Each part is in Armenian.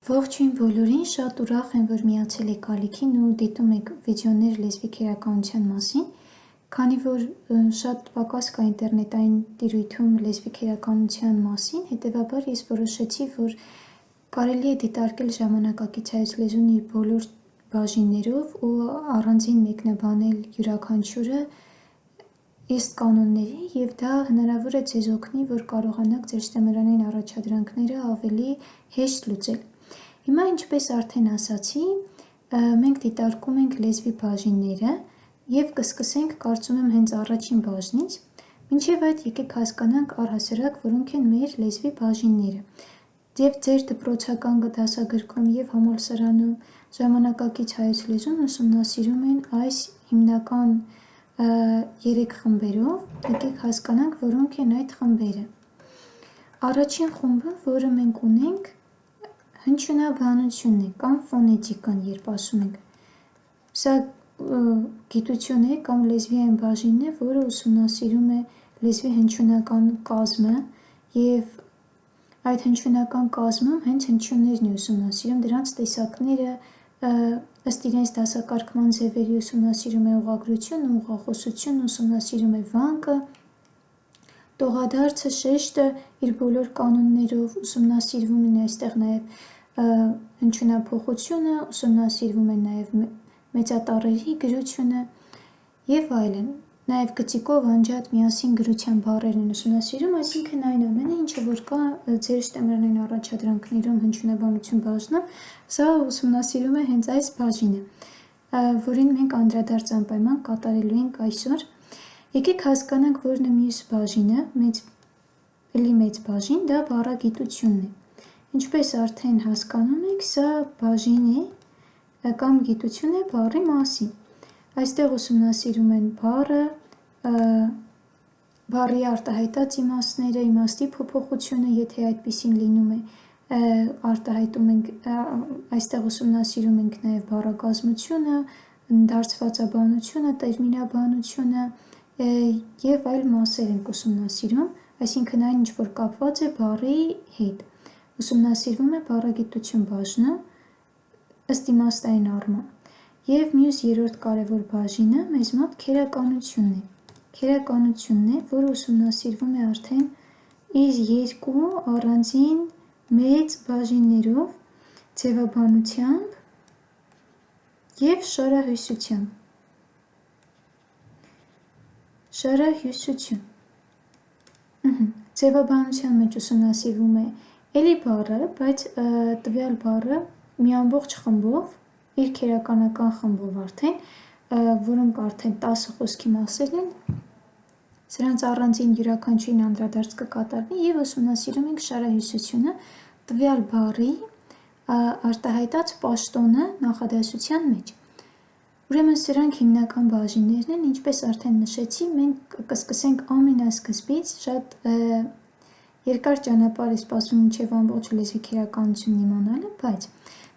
Ողջույն բոլորին, շատ ուրախ եմ, որ միացել եք ալիքին ու դիտում եք վիդեոներ լեզվի քերականության մասին, քանի որ շատ պակաս կա ինտերնետային տիրույթում լեզվի քերականության մասին, հետևաբար ես որոշեցի, որ կարելի է դիտարկել ժամանակակից հայոց լեզուն իր բոլոր բաժիններով ու առանձին մեկնաբանել յուրաքանչյուրը ըստ կանոնների և դա հնարավոր է ձեզ օգնի, որ կարողանաք ձեր ստեմերանային առաջադրանքները ավելի հեշտ լուծել։ Հիմա ինչպես արդեն ասացի, մենք դիտարկում ենք լեզվի բաժինները և կսկսենք կարծում եմ հենց առաջին բաժնից, մինչև այդ եկեք հասկանանք առհասարակ, որոնք են մեր լեզվի բաժինները։ Եվ ձեր դպրոցական դասագրքում և համալսարանում ժամանակակից հայոց լեզուն ուսումնասիրում են այս հիմնական 3 խմբերով, եկեք հասկանանք, որոնք են այդ խմբերը։ Առաջին խումբը, որը մենք ունենք, հնչյունաբանությունն է կամ ֆոնետիկան, երբ ասում ենք։ Սա գիտություն է կամ լեզվի այն բաժինն է, որը ուսումնասիրում է լեզվի հնչյունական կազմը և այդ հնչյունական կազմում հենց հնչյուններն է ուսումնասիրում, դրանց տեսակները ըստ իրենց դասակարգման ձևերի ուսումնասիրում է ուղղագրությունը, ուղղախոսությունը, ուսումնասիրում է վանկը, տողադարձը, շեշտը իր բոլոր կանոններով, ուսումնասիրվում են այստեղ նաև հնչյունափոխությունը, ուսումնասիրվում է նաև մեծատառերի գրությունը և այլն, նաև գծիկով անջատ միասին գրության բառերն են ուսումնասիրում, այսինքն այն ամենը, ինչը որ կա ձեր ստեմերանային առաջադրանքներում հնչյունաբանություն բաժնում, սա ուսումնասիրում է հենց այս բաժինը, որին մենք անդրադարձ անպայման կատարելու ենք այսօր։ Եկեք հասկանանք, որն է մյուս բաժինը, մեծ բաժին, դա բառագիտությունն է։ Ինչպես արդեն հասկանում եք, սա բաժին է կամ գիտություն է բառի մասին։ Այստեղ ուսումնասիրում են բառը, բառի արտահայտած իմաստները, իմաստի փոփոխությունը, եթե այդպիսին լինում է, արտահայտում ենք, այստեղ ուսումնասիրում ենք նաև բառակազմությունը, դարձվածաբանությունը, տերմինաբանությունը և այլ մասեր ենք ուսումնասիրում, այսինքն այն, ինչ որ կապված է բառի հետ։ Ուսումնասիրվում է բառագիտություն բաժնում, ըստ իմաստային առման։ Եվ մյուս երրորդ կարևոր բաժինը մեզ մոտ քերականությունն է։ Քերականությունն է, որը ուսումնասիրվում է արդեն իր երկու առանձին մեծ բաժիններով, ձևաբանությամբ և շարահյուսությամբ։ Շարահյուսություն։ Ձևաբանության մեջ ուսումնասիրվում է էլի բառը, բայց տվյալ բառը մի ամբողջ խմբով, իր քերականական խմբով արդեն, որոնք արդեն 10 խոսքի մասեր են, սրանց առանձին յուրաքանչյուրին անդրադարձ կկատարվի և ուսումնասիրում ենք շարահյուսությունը, տվյալ բառի արտահայտած պաշտոնը նախադասության մեջ։ Ուրեմն սրանք հիմնական բաժիններն են, ինչպես արդեն նշեցի, մենք կսկսենք ամենասկզբից, շատ երկար ճանապարհ է սպասվում մինչև ամբողջ լեզվի քերականությունն իմանալը, բայց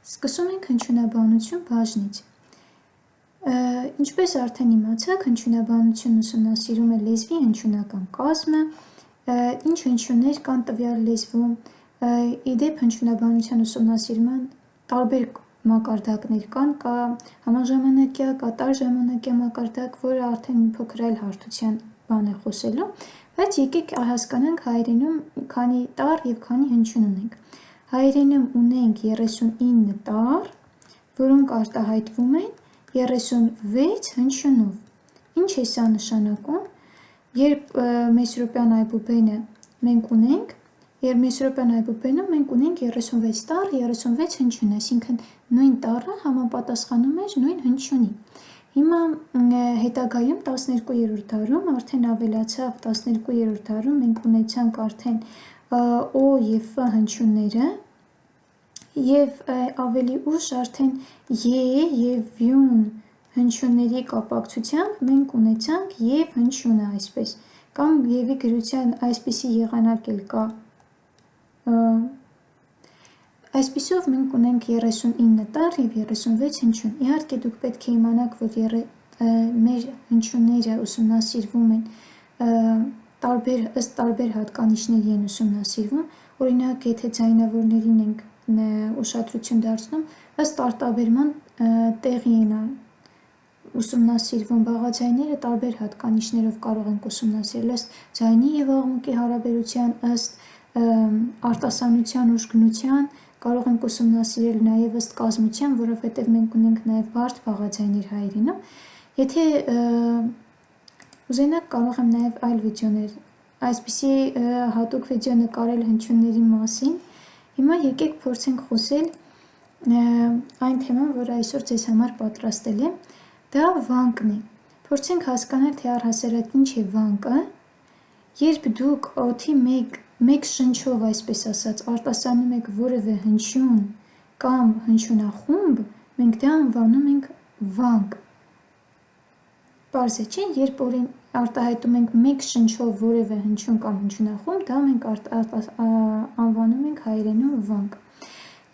սկսում ենք հնչյունաբանություն բաժնից։ Ինչպես արդեն իմացաք, հնչյունաբանությունն ուսումնասիրում է լեզվի հնչյունական կազմը, ինչ հնչյուններ կան տվյալ լեզվում, ի դեպ հնչյունաբանության ուսումնասիրման տարբեր մակարդակներ կան, կա համաժամանակյա, կա տարժամանակյա մակարդակ, որը արդեն մի փոքր այլ հարթության բան է խոսելու, բայց եկեք հասկանանք հայերենում քանի տառ և քանի հնչյուն ունենք։ Հայերենում ունենք 39 տառ, որոնք արտահայտվում են 36 հնչյունով։ Ինչ է սա նշանակում, երբ մեսրոպյան այբուբենը մենք ունենք, երբ մեսրոպյան այբուբենում մենք ունենք 36 տառ, 36 հնչյուն, այսինքն նույն տառը համապատասխանում էր նույն հնչյունի։ Հիմա հետագայում 12-րդ դարում արդեն ավելացավ 12-րդ դարում մենք ունեցանք արդեն օ և ֆ հնչյունները և ավելի ուշ արդեն ե և յուն հնչյունների կապակցությամբ մենք ունեցանք և հնչյունը այսպես, կամ ևի գրության այսպիսի եղանակ էլ կա։ Այսպիսով մենք ունենք 39 տառ և 36 հնչյուն։ Իհարկե դուք պետք է իմանաք, որ մեր հնչյունները ուսումնասիրվում են ըստ տարբեր հատկանիշների են ուսումնասիրվում, օրինակ եթե ձայնավորներին ենք ուշադրություն դարձնում, ըստ արտաբերման տեղի են ուսումնասիրվում բաղաձայները տարբեր հատկանիշներով կարող ենք ուսումնասիրել ըստ ձայնի և աղմուկի հարաբերության, ըստ արտասանության ուժգնության, կարող ենք ուսումնասիրել նաև ըստ կազմության, որովհետև մենք ունենք նաև բարդ բաղաձայներ հայերենում։ Եթե ուզենաք, կարող եմ նաև այլ վիդեոներ, այսպիսի հատուկ վիդեո նկարել հնչյունների մասին։ Հիմա եկեք փորձենք խոսել այն թեման, որը այսօր ձեզ համար պատրաստել եմ, դա վանկն է։ Փորձենք հասկանալ, թե առհասարակ ինչ է վանկը։ Երբ դուք օդի մեկ շնչով, այսպես ասած, արտասանում եք որևէ հնչյուն կամ հնչյունախումբ, մենք դա անվանում ենք վանկ։ Պարզ է, չէ՞, երբ արտահայտում ենք մեկ շնչով որևէ հնչյուն կամ հնչյունախումբ, դա մենք անվանում ենք հայերենում վանկ։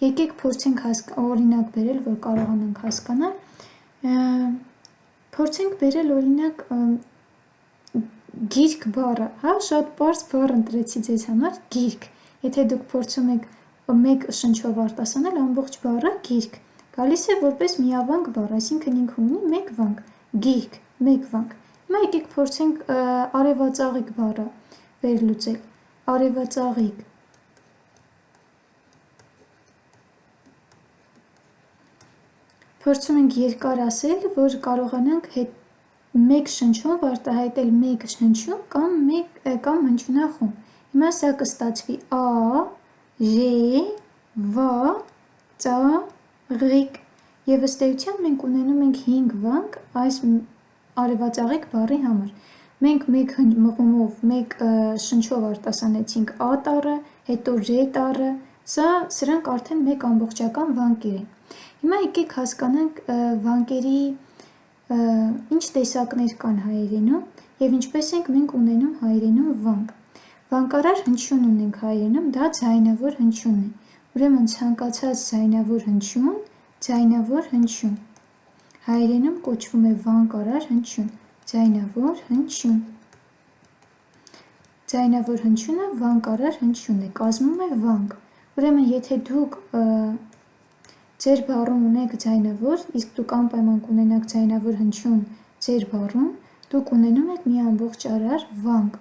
Եկեք փորձենք օրինակ բերել, որ կարողանանք հասկանալ։ Փորձենք բերել օրինակ գիրք բառը, հա, շատ պարզ բառ ընտրեցի ձեզ համար, գիրք։ Եթե դուք փորձում եք մեկ շնչով արտասանել ամբողջ բառը գիրք, գալիս է որպես միավանկ բառ, այսինքն ինքը ունի մեկ վանկ, գիրք, մեկ վանկ։ Հիմա եկեք փորձենք արևածաղիկ բառը վերլուծել, արևածաղիկ։ Փորձում ենք երկար ասել, որ կարողանանք մեկ շնչով արտահայտել մեկ հնչյուն կամ հնչյունախումբ։ Հիմա սա կստացվի ա, ժ, վ, ծ, ղ, եւ ըստ էության մենք ունենում ենք 5 վանկ այս արևածաղիկ բառի համար։ Մենք մեկ մղումով, մեկ շնչով արտասանեցինք ա տառը, հետո ժ տառը, սրանք արդեն մեկ ամբողջական վանկեր են։ Հիմա եկեք հասկանանք վանկերի ինչ տեսակներ կան հայերենում եւ ինչպես ենք մենք ունենում հայերենում վանկ։ Վանկարար հնչյուն ունենք հայերենում, դա ձայնավոր հնչյունն է։ Ուրեմն ցանկացած ձայնավոր հնչյուն, ձայնավոր հնչյուն։ Հայերենում կոչվում է վանկարար հնչյուն, ձայնավոր հնչյուն։ Ձայնավոր հնչյունը վանկարար հնչյուն է, կազմում է վանկ։ Ուրեմն եթե դուք ձեր բառում ունեք ձայնավոր, իսկ դուք անպայման կունենաք ձայնավոր հնչյուն ձեր բառում, դուք ունենում եք մի ամբողջարար վանկ,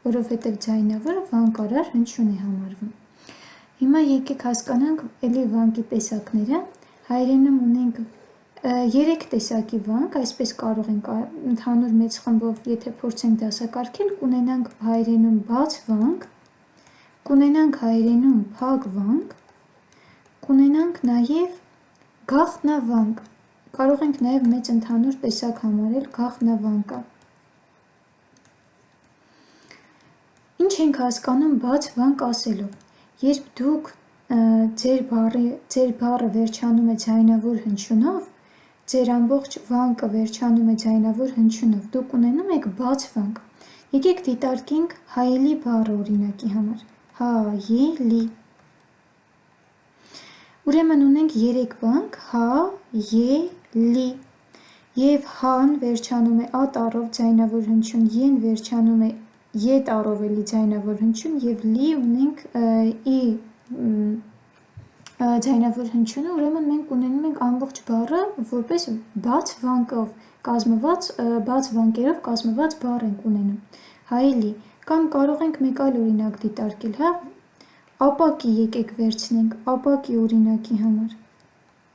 որովհետև ձայնավորը վանկարար հնչյուն է համարվում։ Հիմա եկեք հասկանանք էլի վանկի տեսակները։ Հայերենում ունենք 3 տեսակի վանկ, այսպես կարող ենք ընդհանուր մեծ խմբով, եթե փորձենք դասակարգել, կունենանք հայերենում բաց վանկ, կունենանք հայերենում փակ վանկ, կունենանք նաև գաղտնավանկ, կարող ենք նաև մեծ ընդհանուր տեսակ համարել գաղտնավանկը։ Ինչ ենք հասկանում բաց վանկ ասելով։ Երբ դուք ձեր բառը վերջանում է ձայնավոր հնչյունով, ձեր ամբողջ վանկը վերջանում է ձայնավոր հնչյունով, դուք ունենում եք բաց վանկ։ Եկեք դիտարկենք հայելի բառը օրինակի համար։ Հայելի։ Ուրեմն ունենք 3 վանկ, հա, ե, լի։ Եվ հան վերջանում է ա տառով ձայնավոր հնչյուն, են վերջանում է ե տառով էլի ձայնավոր հնչյուն եւ լի ունենք ի ձայնավոր հնչյունը, ուրեմն մենք ունենում ենք ամբողջ բառը որպես բաց վանկով կազմված, բաց վանկերով կազմված բառ ենք ունենում։ Հայելի, կամ կարող ենք մեկ այլ օրինակ դիտարկել, հա, ապակի եկեք վերցնենք, ապակի օրինակի համար,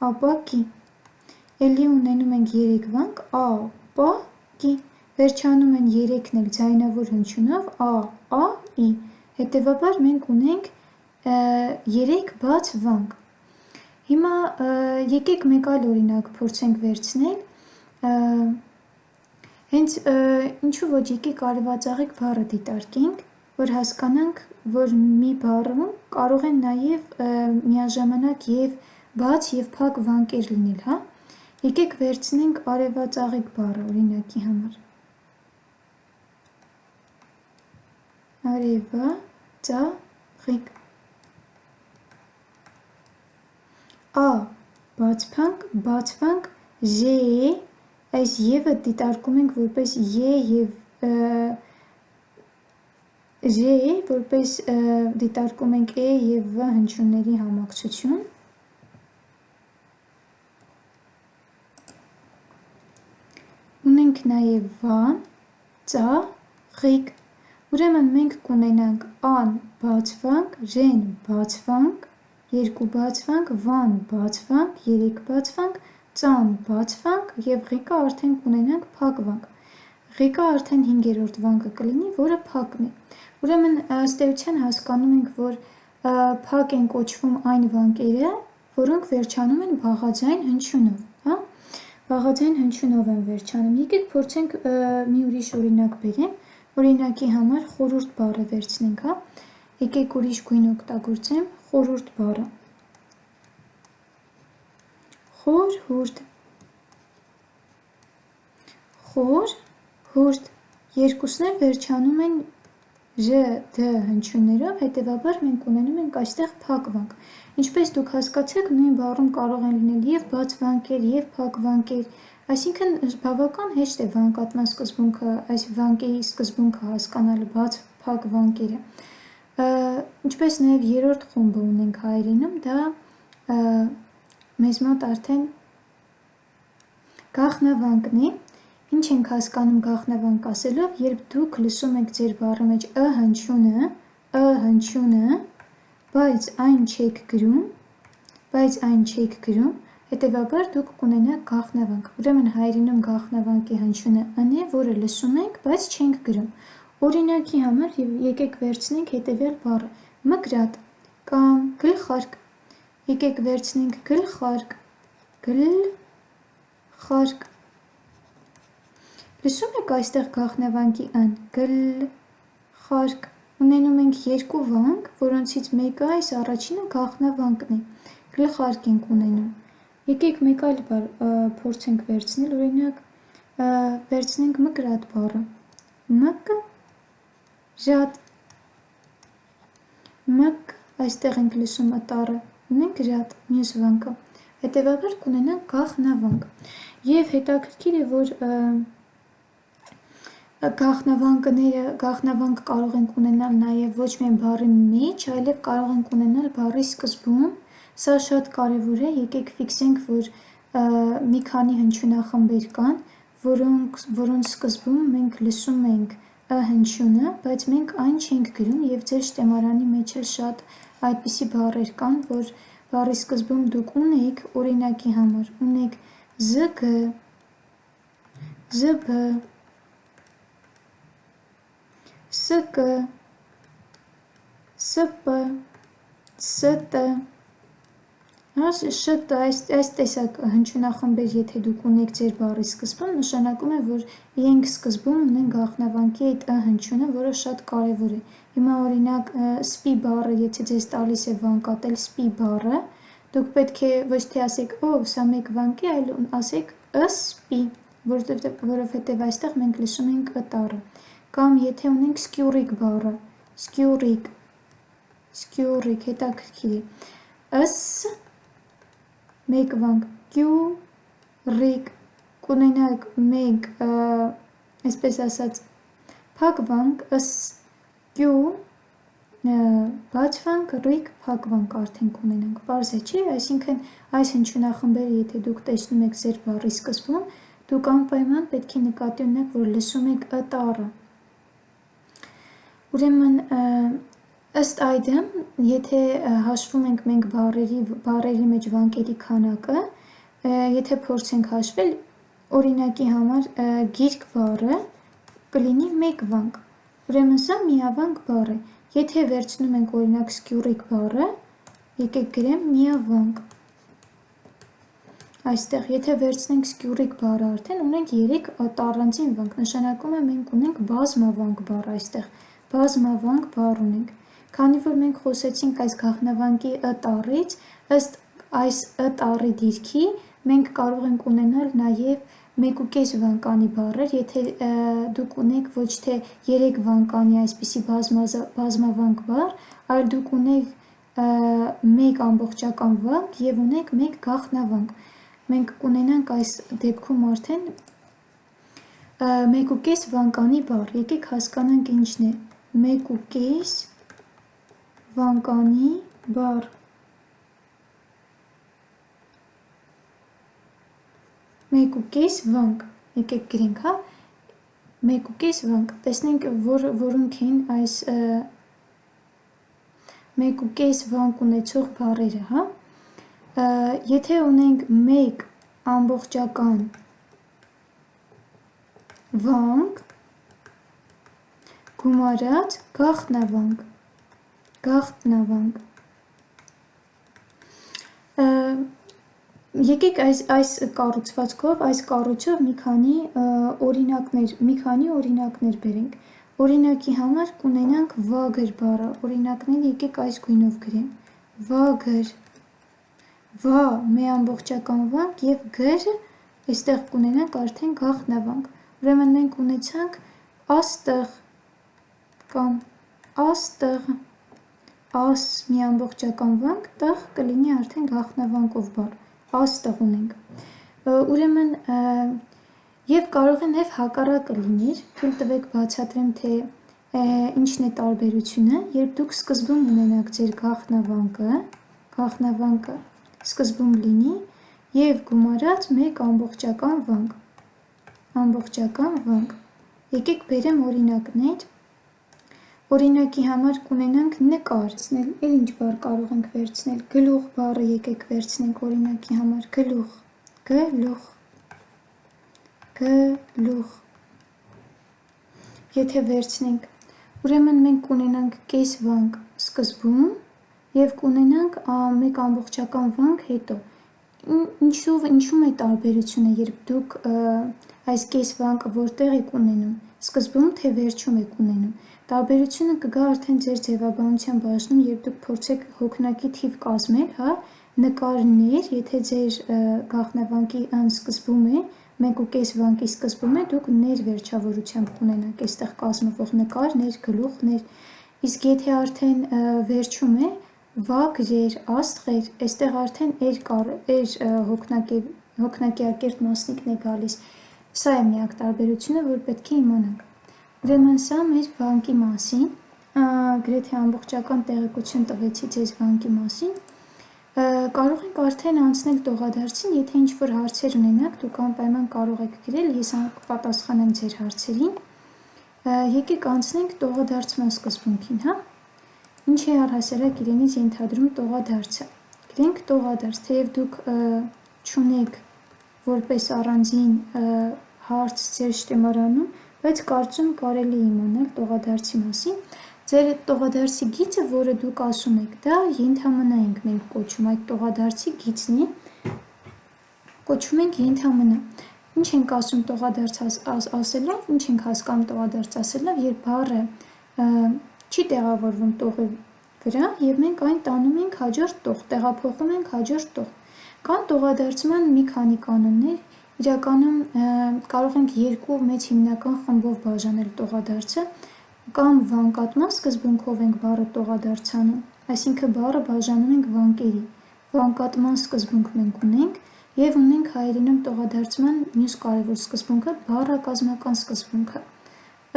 ապակի, էլի ունենում ենք 3 վանկ, ա, պա, կի, վերջանում են 3-ն էլ ձայնավոր հնչյունով, ա, ի, հետևաբար մենք ունենք 3 բաց վանկ։ Հիմա եկեք մեկ այլ օրինակ փորձենք վերցնել, հենց ինչու ոչ եկեք արևածաղիկ բառը դիտարկենք, որ հասկանանք, որ մի բառում կարող են նաև միաժամանակ և բաց և փակ վանկեր լինել, հա։ Եկեք վերցնենք արևածաղիկ բառը օրինակի համար։ Արևածաղիկ։ Ա, բաց վանք, ժ, այս եվը դիտարկում ենք որպես ե և J որպես դիտարկում ենք E և V հնչյունների համակցություն։ Ունենք նաև վան, ծա, ղիկ։ Ուրեմն մենք կունենանք ան բացվանք, ժեն բացվանք, երկու բացվանք, վան բացվանք, երեք բացվանք, ծան բացվանք և ղիկը արդեն կունենանք փակվանք։ Ղիկը արդեն 5-րդ վանկը կլինի, որը փակն է։ Ուրեմն ըստ էության հասկանում ենք, որ փակ են կոչվում այն վանկերը, որոնք վերջանում են բաղաձայն հնչյունով, հա? Բաղաձայն հնչյունով են վերջանում։ Եկեք փորձենք մի ուրիշ օրինակ բերենք, օրինակի համար խորհուրդ բառը վերցնենք, հա? Եկեք ուրիշ գույն օգտագործեմ, խորհուրդ բառը։ Խորհուրդ։ Խորհուրդ։ Երկուսն էլ վերջանում են Ž, D հնչյուններով, հետևաբար մենք ունենում ենք այստեղ փակ վանք։ Ինչպես դուք հասկացաք, նույն բառում կարող են լինել և բաց վանկեր, և փակ վանկեր, այսինքն բավական հեշտ է վանկատման սկզբունքը, այս վանկերի սկզբունքը հասկանալը, բաց փակ վանկերը։ Ինչպես նաև երրորդ խումբը ունենք հայերենում, դա մեզ մոտ արդեն գաղտնավանկն է։ Ինչ ենք հասկանում գաղտնավանք ասելով, երբ դուք լսում եք ձեր բառի մեջ հնչյունը, բայց այն չեք գրում, հետևաբար դուք կունենաք գաղտնավանք։ Ուրեմն հայերենում գաղտնավանկի հնչյունը ն է, որը լսում ենք, բայց չենք գրում։ Օրինակի համար եկեք վերցնենք հետևյալ բառը՝ մկրատ կամ գլխարկ։ Եկեք վերցնենք գլխարկ, գլխարկ։ Լսում եք այստեղ գաղտնավանկի ն, գլխարկ։ Ունենում ենք երկու վանք, որոնցից մեկը այս առաջինը գաղտնավանկն է, գլխարկ ենք ունենում։ Եկեք մեկ այլ բառ փորձենք վերցնել, օրինակ վերցնենք մկրատ բառը, մկրատ, մկ, այստեղ ենք լսում ըտառը, ունենք ժատ, մյուս վանկը, հետևաբար կունենանք գաղտնավանք։ Եվ հետաքրքիր է, որ գաղտնավանք կարող ենք ունենալ նաև ոչ միայն բառի մեջ, այլև կարող ենք ունենալ բառի սկզբում, սա շատ կարևոր է, եկեք ֆիքսենք, որ մի քանի հնչյունախմբեր կան, որոնց սկզբում մենք լսում ենք հնչյունը, բայց մենք այն չենք գրում և ձեր շտեմարանի մեջ էլ շատ այդպիսի բառեր կան, որ բառի սկզբում դուք ունեք, օրինակի համար, ունեք զգ, զբ, սկ, սպ, ստը, շտ, այս տեսակ հնչյունախմբեր եթե դուք ունեք ձեր բառի սկզբում, նշանակում է, որ իրենք սկզբում ունեն գաղտնավանկի այդ հնչյունը, որը շատ կարևոր է։ Հիմա օրինակ սպի բառը, եթե ձեզ տալիս է վանկատել սպի բառը, դուք պետք է ոչ թե ասեք, սա մեկ վանք է, այլ ասեք սպի, որովհետև այստեղ մենք լսում ենք ըտառը։ Կամ եթե ունենք սկյուրիկ բառը, սկյուրիկ, սկյուրիկ, հետաքրքիր է, մեկ վանք, կյուրիկ, կունենանք մեկ, այսպես ասած, փակ վանք, կյու, բաց վանք, ռիկ, փակ վանք արդեն կունենանք, պարզ է չի, այսինքն այս հնչյունախմբերը եթե դուք տեսնում եք ձեր բառի սկզբում, դուք անպայման պետք է նկատի ունեք, որ լսում եք ըտառը։ Ուրեմն ըստ այդմ, եթե հաշվում ենք մենք բառերի մեջ վանկերի քանակը, եթե փորձենք հաշվել, օրինակի համար գիրք բառը կլինի մեկ վանք, ուրեմն սա միավանք բառ է, եթե վերցնում ենք օրինակ սկյուրիկ բառը, եկեք գրեմ միավանք, այստեղ, եթե վերցնենք սկյուրիկ բառը արդեն, ունենք 3 տառանձին վանք, նշանակում է մենք ունենք բազմավանք բառ այստեղ, բազմավանք բառ ունենք, քանի որ մենք խոսեցինք այս գաղտնավանկի ըտառից, ըստ այս ըտառի դիրքի, մենք կարող ենք ունենալ նաև 1,5 վանկանի բառեր, եթե դուք ունեք ոչ թե 3 վանկանի այսպիսի բազմավանք բառ, այլ դուք ունեք 1 ամբողջական վանք և ունեք 1 գաղտնավանք, մենք կունենանք այս դեպքում արդեն 1,5 վանկանի բառ, եկեք հասկանանք ինչն է 1.5 վանկանի բառ։ 1.5 վանկ, եկեք գրենք, հա, 1.5 վանկ, տեսնենք որոնք են այս 1.5 վանկ ունեցող բառերը, հա, եթե ունենք 1 ամբողջական վանկ, գումարած գաղտնավանկ, եկեք այս կառուցվածքով, այս կառույցով մի քանի օրինակներ բերենք։ Օրինակի համար կունենանք վագր բառը, օրինակները եկեք այս գույնով գրեմ, վագր, վա մի ամբողջական վանկ և գրը այստեղ կունենանք արդեն գաղտնավանկ, ուրեմն մենք ունեցանք աստղ կամ աստղ, աս մի ամբողջական վանկ, տղ կլինի արդեն գաղտնավանկով բառ, աստղ ունենք, ուրեմն և կարող է նաև հակառակը լիներ, թույլ տվեք բացատրեմ, թե ինչն է տարբերությունը, երբ դուք սկզբում ունենաք ձեր գաղտնավանկը սկզբում լինի և գումարած մեկ ամբողջական վանկ, եկեք բերեմ օրինակներ, օրինակի համար կունենանք նկար, էլ ինչ բառ կարող ենք վերցնել, գլուխ բառը եկեք վերցնենք օրինակի համար, գլուխ, եթե վերցնենք, ուրեմն մենք կունենանք կես վանկ սկզբում և կունենանք մեկ ամբողջական վանկ հետո, ինչում է տարբերությունը, երբ դուք այս կես վանկը որտեղ եք ունենում, սկզբում թե վերջում եք ունենում, տարբերությունը կգա արդեն ձեր ձևաբանության բաժնում, երբ դուք փորձեք հոգնակի թիվ կազմել, հա, նկարներ, եթե ձեր գաղտնավանկի սկզբում է, 1.5 վանկի սկզբում է, դուք ներ վերջավորությամբ կունենաք այստեղ կազմվող նկարներ, գլուխներ, իսկ եթե արդեն վերջում է, վագրեր, աստղեր, այստեղ արդեն հոգնակի ակերտ մասնիկն է գալիս, սա է միակ տարբերությունը, որ պետք է իմանանք, ուրեմն սա մեր վանկի մասին, գրեթե ամբողջական տեղեկություն տվեցի ձեզ վանկի մասին, կարող ենք արդեն անցնել տողադարձին, եթե ինչ-որ հարցեր ունենաք, դուք անպայման կարող եք գրել, ես պատասխանեմ ձեր հարցերին, եկեք անցնենք տողադարձման սկզբունքին, հա, ինչ է առհասարակ իրենից ենթադրում տողադարձը, գրենք տողադարձ, թեև դուք չունեք որպես առանձին հարց ձեր շտեմարանում, բայց կարծում կարելի իմանալ տողադարձի մասին, ձեր տողադարձի գիծը, որը դուք ասում եք, դա ենթամնա ենք մենք կոչում, այդ տողադարձի գիծն է, կոչում ենք ենթամնա, ինչ ենք ասում տողադարձ ասելով, ինչ ենք հասկանում տողադարձ ասելով, երբ բառը չի տեղավորվում տողի վրա և մենք այն տանում ենք հաջորդ տող, տեղափոխում ենք հաջորդ տող, կան տողադարձման մի քանի կանոններ, իրականում կարող ենք երկու մեծ հիմնական խմբով բաժանել տողադարձը, կամ վանկատման սկզբունքով ենք բառը տողադարձանում, այսինքն բառը բաժանում ենք վանկերի, վանկատման սկզբունք մենք ունենք և ունենք հայերենում տողադարձման մյուս կարևոր սկզբունքը բառակազմական սկզբունքը,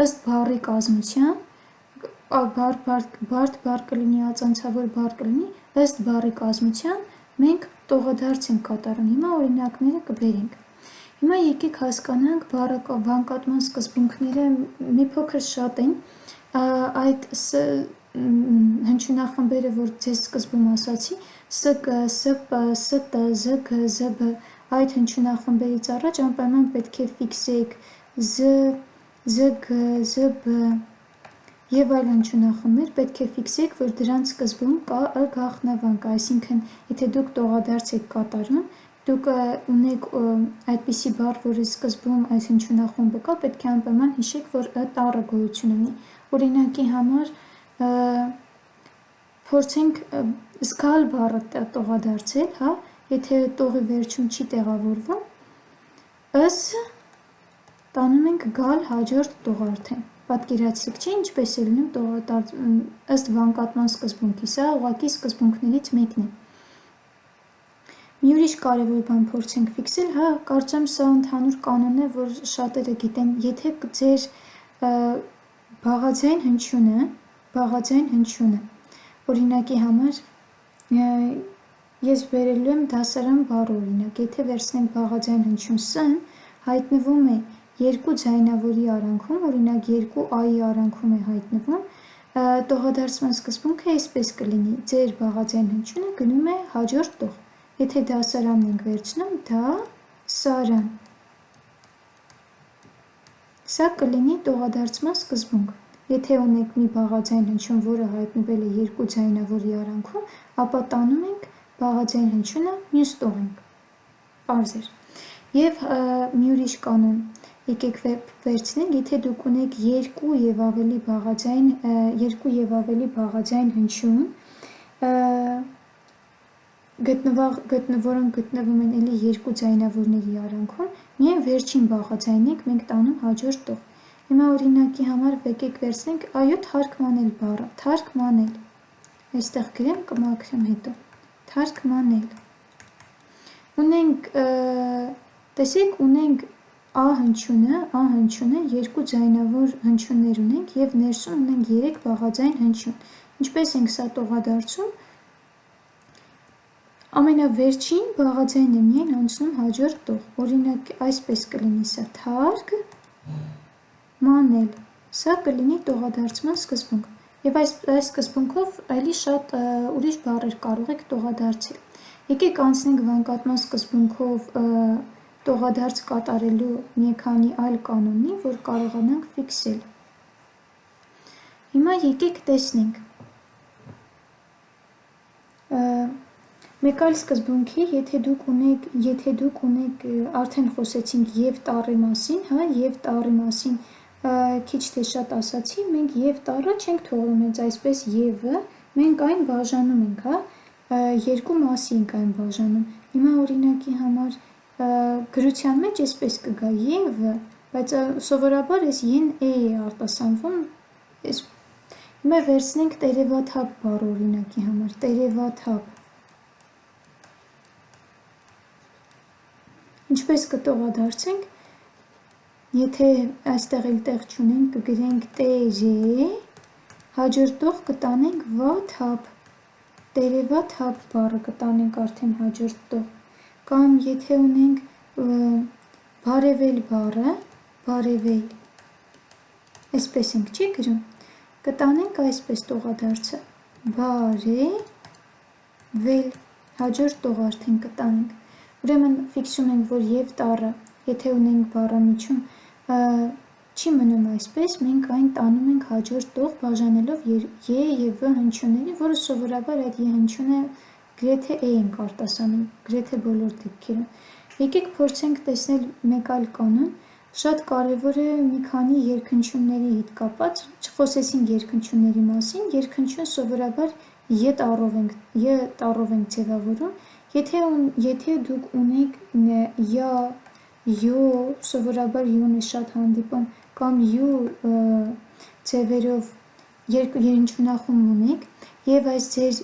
ըստ բառի կազմության, բարդ բառ կլինի, ածանցավոր բառ կլինի, ըստ բառի կազմության մենք տողադարձ ենք կատարում, հիմա օրինակները կբերենք, հիմա եկեք հասկանանք վանկատման սկզբունքները մի փոքր շատ են, այդ հնչյունախմբերը, որ ձեզ սկզբում ասացի, ՍԿ, ՍՊ, ՍՏ, ԶԳ, ԶԲ, այդ հնչյունախմբերից առաջ անպայման պետք է ֆիքսեք ԶԳ, ԶԲ և այլ հնչյունախմբեր, պետք է ֆիքսեք, որ դրանց սկզբում կա գաղտնավանք, այսինքն, եթե դուք տողադարձ եք կատարում, դուք ունեք այդպիսի բառ, որի սկզբում այս հնչյունախումբը կա, պետք է անպայման հիշեք, որ տառը գոյություն ունի, օրինակի համար փորձենք զգալ բառը տողադարձել, հա, եթե տողի վերջում չի տեղավորվում, տանում ենք գալ հաջորդ տող արդեն, պատկերացրեք, չէ, ինչպես է լինում ըստ վանկատման սկզբունքի, սա ուղղակի սկզբունքներից մեկն է, մի ուրիշ կարևոր բան փորձենք ֆիքսել, հա, կարծեմ սա ընդհանուր կանոն է, որ շատերը գիտեն, եթե ձեր բաղաձայն հնչյունը, օրինակի համար ես վերելու եմ դասարան բառը օրինակ, եթե վերցնենք բաղաձայն հնչյուն սն, հայտնվում է երկու ձայնավորի արանքում, օրինակ երկու այի արանքում է հայտնվում, տողադարձման սկզբունքը այսպես կլինի, ձեր բաղաձայն հնչյունը գնում է հաջորդ տող, եթե դասարանն ենք վերցնում, դասարան, սա կլինի տողադարձման սկզբունք, եթե ունենք մի բաղաձայն հնչյուն, որը հայտնվել է երկու ձայնավորի արանքում, ապա տանում ենք բաղաձայն հնչյունը մյուս տող ենք, պարզ էր, և մի ուրիշ կանոն, եկեք վերցնենք, եթե դուք ունեք երկու և ավելի բաղաձայն հնչյուն, որոնք գտնվում են էլի երկու ձայնավորների արանքում, միայն վերջին բաղաձայնն ենք մենք տանում հաջորդ տող, հիմա օրինակի համար եկեք վերցնենք, այո թարգմանել բառը, թարգմանել, այստեղ գրեմ կմաքրեմ հետո, թարգմանել, ունենք, տեսեք ունենք ա հնչյունը երկու ձայնավոր հնչյուններ ունենք և ներսում ունենք 3 բաղաձայն հնչյուն, ինչպես ենք սա տողադարձում, ամենավերջին բաղաձայնն է միայն անցնում հաջորդ տող, օրինակ այսպես կլինի սա թարգմանել, սա կլինի տողադարձման սկզբունք, և այս սկզբունքով այլի շատ ուրիշ բառեր կարող եք տողադարձել, եկեք անցնենք վանկատման սկզբունքով տողադարձ կատարելու մի քանի այլ կանոնի, որ կարողանանք ֆիքսել, հիմա եկեք տեսնենք, մեկ այլ սկզբունքի, եթե դուք ունեք, արդեն խոսեցինք և տառի մասին, և տառի մասին քիչ թե շատ ասացի, մենք և տառը չենք թողնում հենց այսպես եվը, մենք այն բաժանում ենք, երկու մասի ենք այն բաժանում, հիմա օրինակի համար գրության մեջ այսպես կգա եվը, բայց սովորաբար այս են է արտասանվում, հիմա վերցնենք տերևաթափ բառը օրինակի համար, տերևաթափ, ինչպես կտողադարձենք, եթե այստեղ էլ տեղ չունենք, կգրենք տերը, հաջորդ տող կտանենք վաթափ, տերևաթափ բառը կտանենք արդեն հաջորդ տող, կամ եթե ունենք բարևել բառը, բարևել, այսպես ենք չի գրում, կտանենք այսպես տողադարձը, բարևել, հաջորդ տող արդեն կտանենք, ուրեմն ֆիքսում ենք, որ և տառը, եթե ունենք բառամիջում, չի մնում այսպես, մենք այն տանում ենք հաջորդ տող բաժանելով ե և վ հնչյունների, որը սովորաբար այդ ե հնչյունը գրեթե է ենք արտասանում, գրեթե բոլոր դեպքերում, եկեք փորձենք տեսնել մեկ այլ կանոն, շատ կարևոր է մի քանի երկհնչյունների հետ կապված, չխոսեցինք երկհնչյունների մասին, երկհնչյուն սովորաբար ե տառով ենք ձևավորում, եթե դուք ունեք յո, սովորաբար յոն է շատ հանդիպում, կամ յու ձևերով երկհնչյունախումբ ունեք, և այս ձեր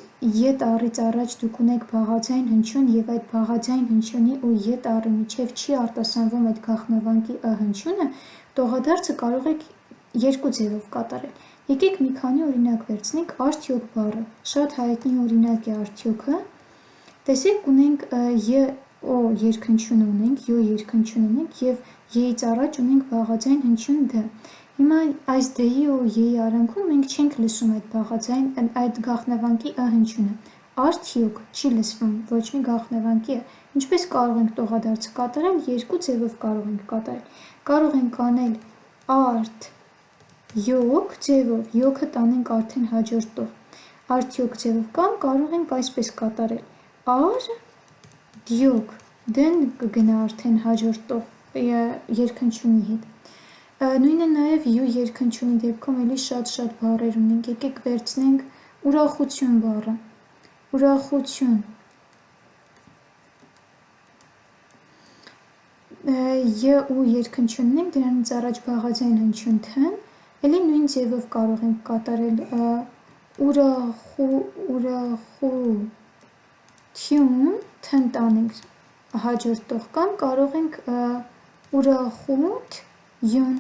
ե տառից առաջ դուք ունեք բաղաձայն հնչյուն և այդ բաղաձայն հնչյունի ու ե տառի միջև չի արտասանվում այդ գաղտնավանկի ը հնչյունը, տողադարձը կարող եք երկու ձևով կատարել, եկեք մի քանի օրինակ վերցնենք, արդյոք բառը, շատ հայտնի օրինակ է արդյոքը, տեսեք ունենք յո երկհնչյուն ունենք և յից առաջ ունենք բաղաձայն հնչյուն դ, հիմա այս դ-ի ու յ-ի արանքում մենք չենք լսում այդ գաղտնավանկի ը հնչյունը, արդյոք չի լսվում ոչ մի գաղտնավանկի ը, ինչպես կարող ենք տողադարձը կատարել, երկու ձևով կարող ենք կատարել, կարող ենք անել արդյոք ձևով, յոքը տանենք արդեն հաջորդ տող, արդյոք ձևով, կամ կարող ենք այսպես կատարել, արդյոք, դն կգնա արդեն հաջորդ տող երկհնչյունի հետ, նույնը նաև յու երկհնչյունի դեպքում էլի շատ բառեր ունենք, եկեք վերցնենք ուրախություն բառը, ուրախություն, յ ու երկհնչյունն ենք, դրանից առաջ բաղաձայն հնչյուն թն, էլի նույն ձևով կարող ենք կատարել ուրախություն, թն տանենք հաջորդ տող, կամ կարող ենք ուրախութ յուն,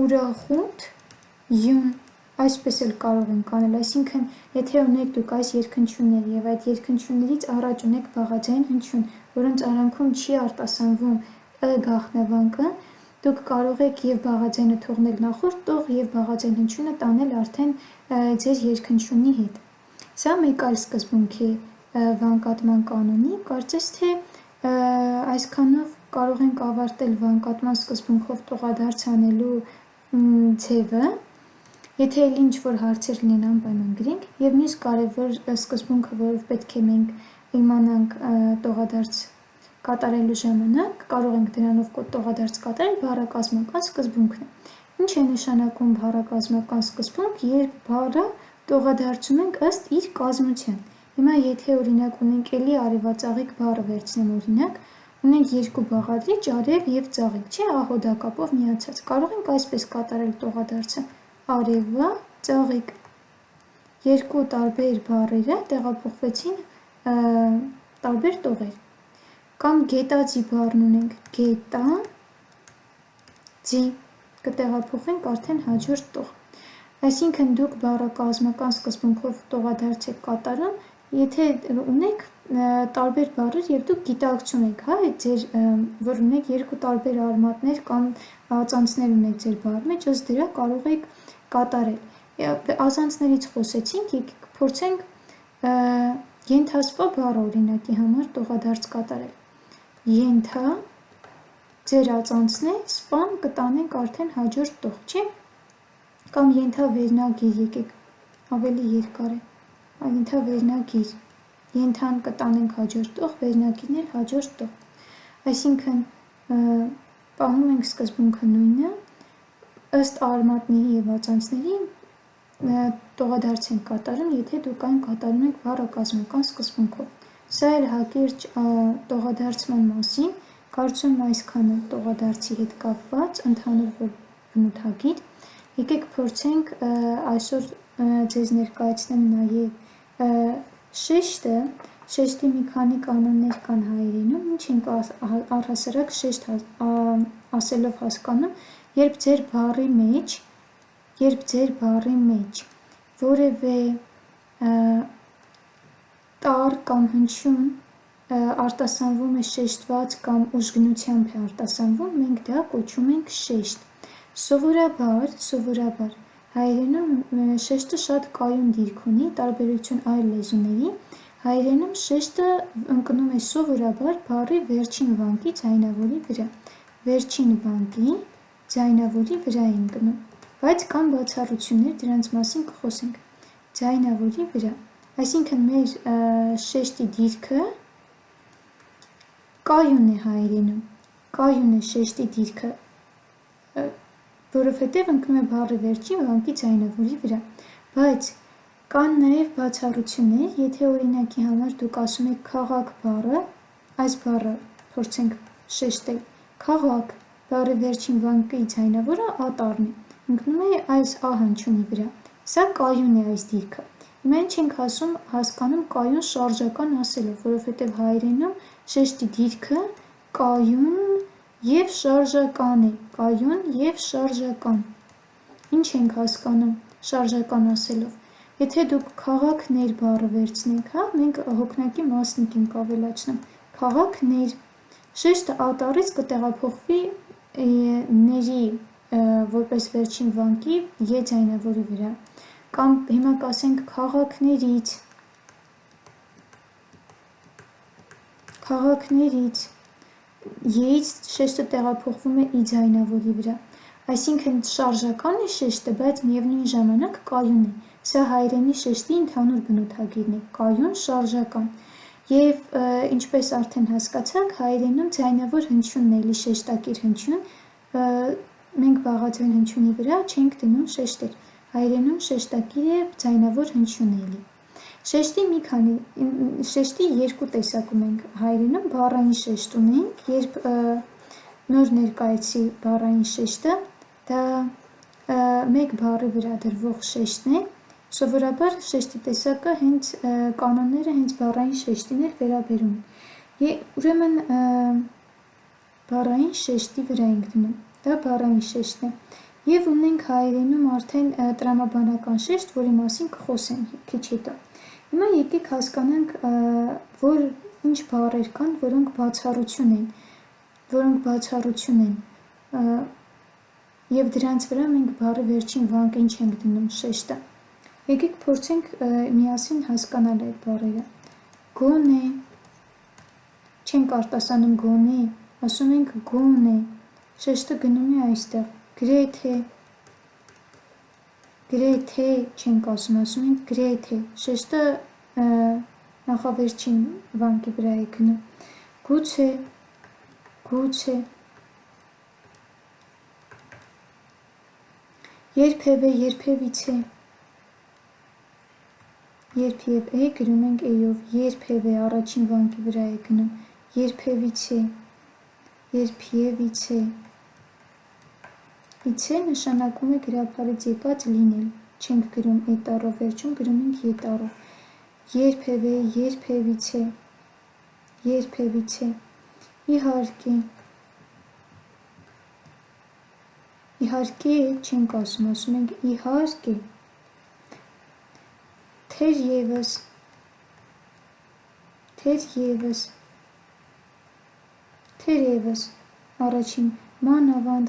ուրախութ յուն, այսպես էլ կարող ենք անել, այսինքն եթե ունեք դուք այս երկհնչյուններ եւ այդ երկհնչյուններից առաջ ունեք բաղաձայն հնչյուն, որոնց արանքում չի արտասանվում գաղտնավանկը, դուք կարող եք եւ բաղաձայնը թողնել նախորդ տող եւ բաղաձայն հնչյունը տանել արդեն ձեր երկհնչյունի հետ։ Սա մեկ այլ սկզբունք է վանկատման կանոնի, կարծես թե այսքանով կարող ենք ավարտել վանկատման սկզբունքով տողադարձ անելու ձևը։ Եթե էլ ինչ-որ հարցեր լինեն անպայման գրենք, եւ մյուս կարևոր սկզբունքը, որով պետք է մենք իմանանք տողադարձ կատարելու ժամանակ, կարող ենք դրանով տողադարձ կատարել բառակազմական սկզբունքն է։ Ինչ է նշանակում բառակազմական սկզբունք, երբ բառը տողադարձում ենք ըստ իր կազմության։ Հիմա եթե օրինակ ունենք էլի արևածաղիկ բառը վերցնեմ օրինակ, ունենք երկու բաղադրիչ արև եւ ծաղիկ, չէ, ահոդակապով միացած։ Կարող ենք այսպես կատարել տողադարձը. արևը, ծաղիկ։ Երկու տարբեր բառերը տեղափոխվեցին տարբեր տողեր։ Կամ գետաձի բառն ունենք, գետա, ձի, կտեղափոխենք արդեն հաջորդ տող։ Այսինքն դուք բառակազմական սկզբունքով տողադարձ եք կատարում, եթե ունեք տարբեր բառեր եւ դուք գիտակցում եք, հա, ձեր որ ունեք երկու տարբեր արմատներ կամ ածանցներ ունեք ձեր բառի մեջ, ըստ դրա կարող եք կատարել։ Ազանցներից խոսեցինք, եկեք փորձենք ենթասպա բառը օրինակի համար տողադարձ կատարել։ Ենթա, ձեր ածանցն է, սպան կտանենք արդեն հաջորդ տող, չէ՞։ Կամ ենթավերնագիր, եկեք ավելի երկար է, ենթավերնագիր, ենթան կտանենք հաջորդ տող, վերնագիրն էլ հաջորդ տող։ Այսինքն պահում ենք սկզբունքը նույնը, ըստ արմատների եւ ածանցների տողադարձ են կատարում, եթե դուք այն կատարում եք բառակազմական սկզբունքով։ Սա էլ հակիրճ տողադարձման մասին, կարծում եմ այսքանը տողադարձի հետ կապված ընդհանուր բնութագիր։ Եկեք փորձենք այսօր ձեզ ներկայացնեմ նաեւ շեշտի մի քանի կանոններ կան հայերենում, ինչ ենք առհասարակ շեշտ ասելով հասկանում, երբ ձեր բառի մեջ որևէ տառ կամ հնչյուն արտասանվում է շեշտված կամ ուժգնությամբ է արտասանվում, մենք դա կոչում ենք շեշտ։ Սովորաբար հայերենում շեշտը շատ կայուն դիրք ունի, տարբերություն այլ լեզուների, հայերենում շեշտը ընկնում է սովորաբար բառի վերջին վանկի ձայնավորի վրա, վերջին վանկի ձայնավորի վրա է ընկնում, բայց կան բացառություններ, դրանց մասին կխոսենք, ձայնավորի վրա, այսինքն մեր շեշտի դիրքը կայուն է հայերենում, կայուն է շեշտի դիրքը, որովհետև ընկնում է բառի վերջին վանկի ձայնավորի վրա, բայց կան նաև բացառություններ, եթե օրինակի համար դուք ասում եք քաղաք բառը, այս բառը փորձենք շեշտել, քաղաք բառի վերջին վանկի ձայնավորը ատառն է, ընկնում է այս ա հնչյունի վրա, սա կայուն է այս դիրքը։ Հիմա ինչ ենք հասկանում կայուն շարժական ասելով, որովհետև հայերենում շեշտի դիրքը կայուն եւ շարժական է, կայուն եւ շարժական։ Ինչ ենք հասկանում շարժական ասելով։ Եթե դուք քաղաքներ բառը վերցնենք, հա, մենք հոգնակի մասնիկ ենք ավելացնում, քաղաքներ, շեշտը ատառից կտեղափոխվի ների որպես վերջին վանկի ե ձայնավորի վրա, կամ հիմա կասենք քաղաքներից, ե-ից շեշտը տեղափոխվում է ի ձայնավորի վրա, այսինքն շարժական է շեշտը, բայց միևնույն ժամանակ կայուն է, սա հայերենի շեշտի ընդհանուր բնութագիրն է, կայուն, շարժական, եւ ինչպես արդեն հասկացաք, հայերենում ձայնավոր հնչյունն է, էլի շեշտակիր հնչյուն, մենք բաղաձայն հնչյունի վրա չենք դնում շեշտեր, հայերենում շեշտակիր է ձայնավոր հնչյուն է էլի։ Շեշտի երկու տեսակ ունենք հայերենում, բառային շեշտ ունենք, երբ նոր ներկայացի բառային շեշտը, դա մեկ բառի վրա դրվող շեշտն է, սովորաբար շեշտի տեսակը հենց կանոնները հենց բառային շեշտին էլ վերաբերում են, ուրեմն բառային շեշտի վրա ենք դնում, դա բառային շեշտն է, Եվ ունենք հայերենում արդեն տրամաբանական շեշտ, որի մասին կխոսեմ քիչ հետո։ Հիմա եկեք հասկանանք, որ ինչ բառեր կան, որոնք բացառություն են, եւ դրանց վրա մենք բառի վերջին վանկին չենք դնում շեշտը։ Եկեք փորձենք միասին հասկանալ այդ բառերը։ Գոնե, չենք արտասանում գոնե, ասում ենք գոնե, շեշտը գնում է այստեղ։ Գրեթե չենք ասում ենք գրեթե, շեշտը նախավերջին վանկի վրա է գնում։ Գուցե, երբևէ, երբևիցե, երբ և է գրում ենք էյով, երբևէ առաջին վանկի վրա է գնում, երբևիցե, իցե նշանակում է գրաբարից եկած լինել, չենք գրում էտառով, վերջում գրում ենք ետառով, երբևէ, երբևիցե, իհարկե չենք ասում ենք իհարկե, թերևս, առաջին մանավանդ,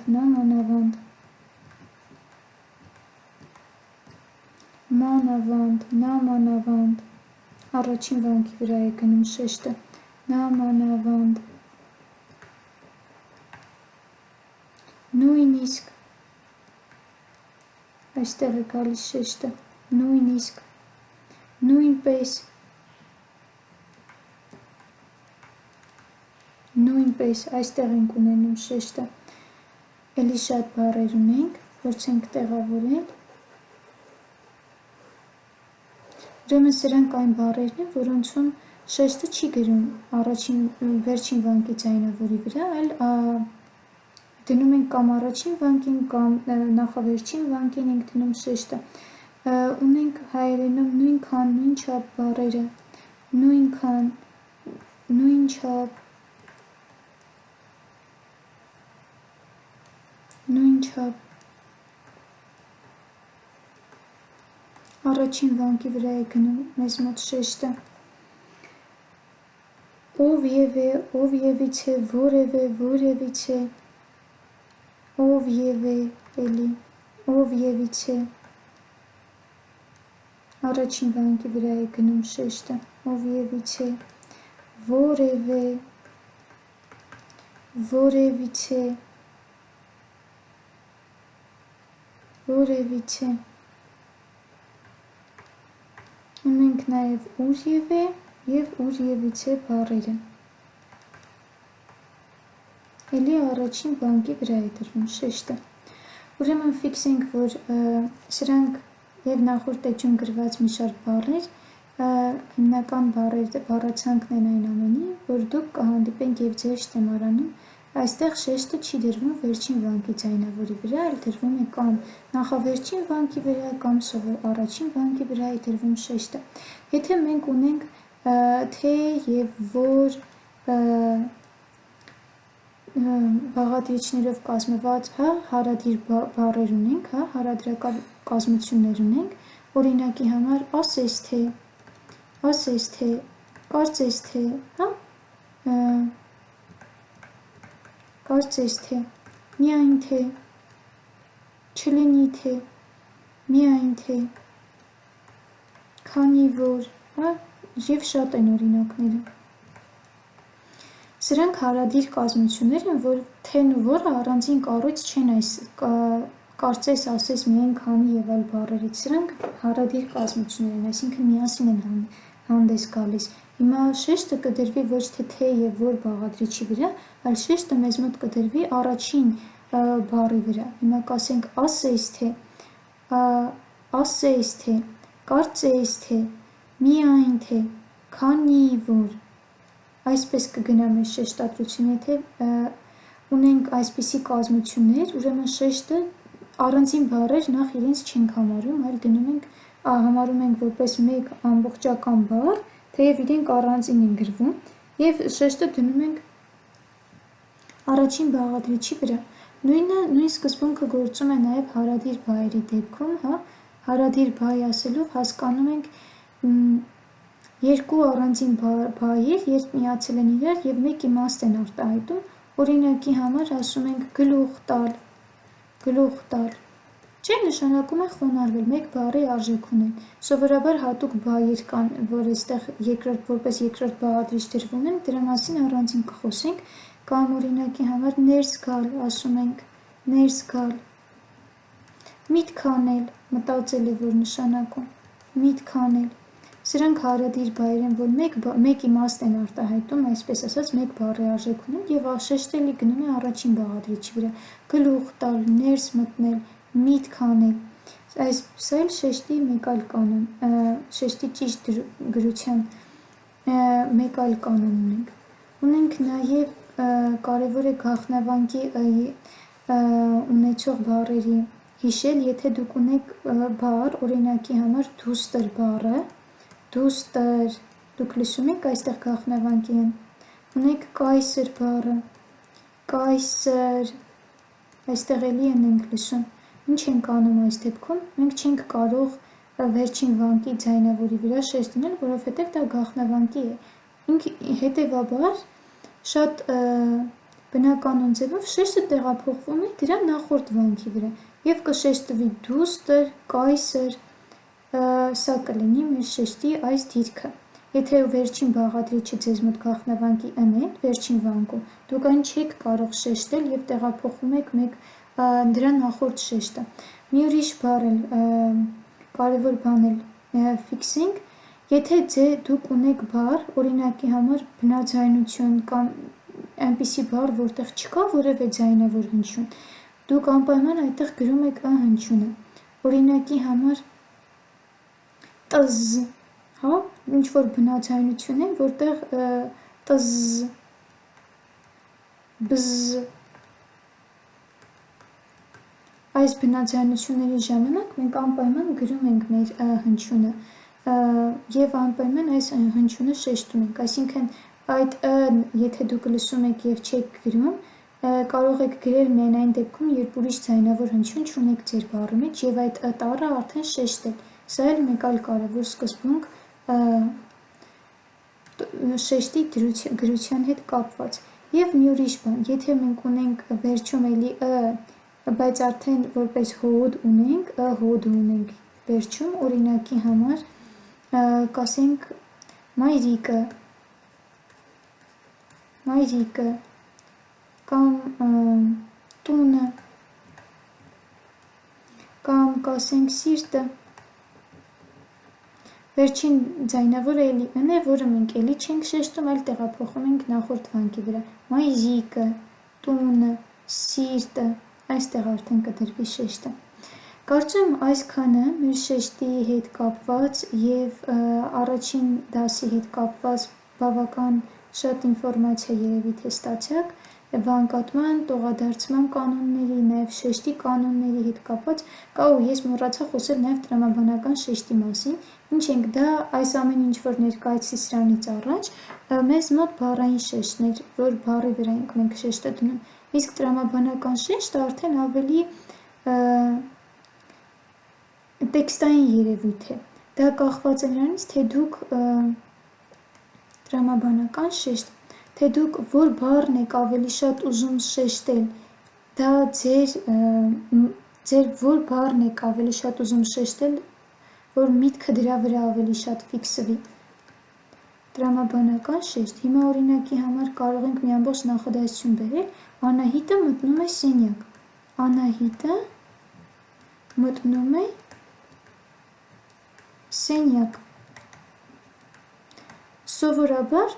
նամանավանդ, առաջին վանկի վրա է գնում շեշտը, նամանավանդ, նույնիսկ, այստեղ է գալիս շեշտը, նույնիսկ, նույնպես, այստեղ ենք ունենում շեշտը, էլի շատ բառեր ունենք, փորձենք տեղավորել, ուրեմն սրանք այն բառերն են, որոնցում շեշտը չի գրում վերջին վանկի ձայնավորի վրա, այլ դնում ենք կամ առաջին վանկին, կամ նախավերջին վանկին ենք դնում շեշտը, ունենք հայերենում նույնքան, նույնչափ բառերը, նույնչափ, առաջին վանկի վրա է գնում մեզ մոտ շեշտը, ով և է, ով եվից է, որև է, որևից է, ով և է, էլի, ով եվից է, առաջին վանկի վրա է գնում շեշտը, ով եվից է, որև է, որևից է, որևից է, ունենք նաև ուր և է և ուր եվից է բառերը, էլի առաջին վանկի վրա է դրվում շեշտը, ուրեմն ֆիքսենք, որ սրանք և նախորդ էջում գրված մի շարք բառեր, հիմնական բառացանկն են այն ամենի, որ դուք կհանդիպենք և ձեր շտեմարանում, այստեղ շեշտը չի դրվում վերջին վանկի ձայնավորի վրա, այլ դրվում է կամ նախավերջին վանկի վրա, կամ առաջին վանկի վրա է դրվում շեշտը։ Եթե մենք ունենք թե և որ բաղադրիչներով կազմված հարադիր բառեր ունենք, հարադրական կազմություններ ունենք, օրինակի համար ասես թե, կարծես թե, միայն թե, չլինի թե, միայն թե, քանի որ, և շատ են օրինակները։ Սրանք հարադիր կազմություններ են, որ թեն ու որը առանձին կառույց չեն կարծես, ասես, միայն քանի և այլ բառերից, սրանք հարադիր կազմություններ են, այսինքն միասին են հանդես գալիս։ Հիմա շեշտը կդրվի ոչ թե և որ բաղադրիչի վրա, այլ շեշտը մեզ մոտ կդրվի առաջին բառի վրա։ Հիմա կասենք ասես թե, կարծես թե, միայն թե, քանի որ, այսպես կգնա մեր շեշտադրությունը, եթե ունենք այսպիսի կազմություններ, ուրեմն շեշտը առանձին բառեր նախ իրենց չենք համարում, այլ համարում ենք որպես մեկ ամբողջական բառ, թեև իրենք առանձին են գրվում, և շեշտը դնում ենք առաջին բաղադրիչի վրա, Նույն սկզբունքը գործում է նաև հարադիր բայերի դեպքում, հա, հարադիր բայ ասելով հասկանում ենք երկու առանձին բայեր, երբ միացել են իրար և մեկ իմաստ են արտահայտում, օրինակի համար ասում ենք գլուխ տալ, չէ, նշանակում է խոնարհվել, մեկ բառի արժեք ունեն, սովորաբար հատուկ բայեր կան, որ այստեղ որպես երկրորդ բաղադրիչ դրվում են, դրա մասին առանձին կխոսենք, կամ օրինակի համար ներս գալ, ասում ենք ներս գալ, միտք անել, մտածել է, որ նշանակում, միտք անել, սրանք հարադիր բայեր են, որ մեկ իմաստ են արտահայտում, այսպես ասած, մեկ բառի արժեք ունեն և շեշտելի գնում է առաջին բաղադրիչի վրա, գլուխ տալ, ներս մտնել, միտք անել, սա էլ շեշտի մեկ այլ կանոն, շեշտի ճիշտ գրության մեկ այլ կանոն ունենք նաև կարևոր է գաղտնավանքի ունեցող բառերի հիշել, եթե դուք ունեք բառ, օրինակի համար դուստր բառը, դուստր, դուք լսում եք այստեղ գաղտնավանքի են, ունեք կայսր բառը, կայսր, այստեղ էլի ենք լսում, ինչ ենք անում այս դեպքում, մենք չենք կարող վերջին վանկի ձայնավորի վրա շեշտ դնել, որովհետև դա գաղտնավանկի է, հետևաբար շատ բնականon ձևով շեշտը տեղափոխվում է դրա նախորդ վանքի վրա և կշեշտվի դուստր, կայսր, սա կլինի մեր շեշտի այս դիրքը, եթե վերջին բաղադրիչը ձեզ մոտ գաղտնավանկի են է, վերջին վանկում, դուք այն չեք կարող շեշտել և տեղափոխում եք դրա նախորդ շեշտը, մի ուրիշ բառ էլ, կարևոր բան էլ ֆիքսենք, եթե դուք ունեք բառ, օրինակի համար բնաձայնություն կամ այնպիսի բառ, որտեղ չկա որևէ ձայնավոր հնչյուն, դուք անպայման այդտեղ գրում եք ը հնչյունը, օրինակի համար տզ, հա, ինչ-որ բնաձայնություն է, որտեղ տզ, բզ, այս բնաձայնությունների ժամանակ մենք անպայման գրում ենք մեր հնչյունը և անպայման այս հնչյունը շեշտում ենք, այսինքն այդ եթե դուք լսում եք և չեք գրում, կարող եք գրել միայն այն դեպքում, երբ ուրիշ ձայնավոր հնչյուն չունեք ձեր բառի մեջ և այդ տառը արդեն շեշտ է, սա էլ մեկ այլ կարևոր սկզբունք շեշտի գրության հետ կապված և մի ուրիշ բան, եթե մենք ունենք վերջում էլի բայց արդեն որպես հոդ ունենք վերջում, օրինակի համար կասենք մայրիկը կամ տունը կամ կասենք սիրտը, վերջին ձայնավորը էլի են է, որը մենք էլի չենք շեշտում, այլ տեղափոխում ենք նախորդ վանկի վրա, մայրիկը, տունը, սիրտը, այստեղ արդեն կդրվի շեշտը։ Կարծում այսքանը մեր շեշտի հետ կապված և առաջին դասի հետ կապված բավական շատ ինֆորմացիա երևի թե ստացաք, վանկատման, տողադարձման կանոնների, նաև շեշտի կանոնների հետ կապված, ես մոռացա խոսել նաև տրամաբանական շեշտի մասին, ինչ ենք դա այս ամեն ինչ որ ներկայացի սրանից առաջ, մեզ մոտ բառային շեշտն էր, որ բառի վրա ենք մենք շեշտը դնում, իսկ տրամաբանական շեշտը արդեն ավելի տեքստային երևույթ է, դա կախված է նրանից, թե դուք տրամաբանական շեշտ, թե դուք որ բառն եք ավելի շատ ուզում շեշտել, դա ձեր որ բառն եք ավելի շատ ուզում շեշտել, որ միտքը դրա վրա ավելի շատ ֆիքսվի, տրամաբանական շեշտ, հիմա օրինակի համար կարող ենք մի ամբողջ նախադասություն բերել, Անահիտը մտնում է սենյակ, Անահիտը մտնում է սենյակ, սովորաբար,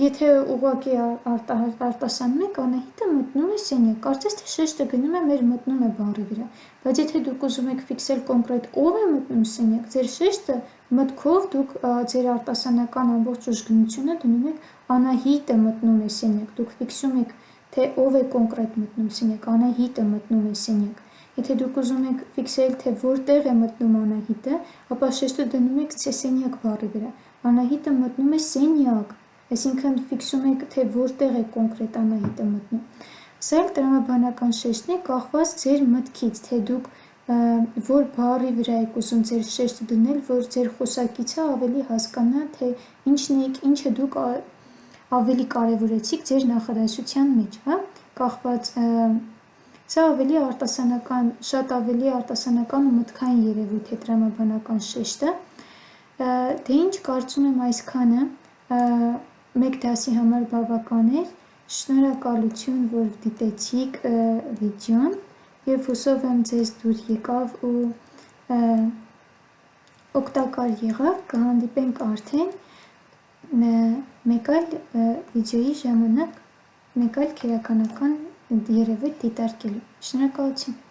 եթե ուղղակի արտասանում եք, Անահիտը մտնում է սենյակ, կարծես թե շեշտը գնում է մեր մտնում է բառի վրա, բայց եթե դուք ուզում եք ֆիքսել կոնկրետ ով է մտնում սենյակ, ձեր շեշտը մտքով դուք ձեր արտասանական ամբողջ ուժգնությունը դնում եք Անահիտը մտնում է սենյակ, դուք ֆիքսում եք, թե ով է կոնկրետ մտնում սենյակ, Անահիտը մտնում է սենյակ, եթե դուք ուզում եք ֆիքսել, թե որտեղ է մտնում Անահիտը, ապա շեշտը դնում եք սենյակ բառի վրա, Անահիտը մտնում է սենյակ, այսինքն ֆիքսում եք, թե որտեղ է կոնկրետ Անահիտը մտնում, Սա էլ տրամաբանական շեշտն է կախված ձեր մտքից, թե դուք որ բառի վրա եք ուզում ձեր շեշտը դնել, որ ձեր խոսակիցը ավելի հասկանա, թե ինչը դուք ավելի կարևորեցիք ձեր նախադասության մեջ, հա, կախված սա ավելի արտասանական, շատ ավելի արտասանական ու մտքային երևույթ է տրամաբանական շեշտը, թե ինչ կարծում եմ այսքանը, մեկ դասի համար բավական էր, շնորհակալություն, որ դիտեցիք վիդեոն և հուսով եմ ձեզ դուր եկավ ու օգտակար եղավ, կհանդիպենք արդեն մեկ այլ վիդեոյի ժամանակ, մեկ այլ քերականական երևույթ դիտարկելու, շնորհակալություն։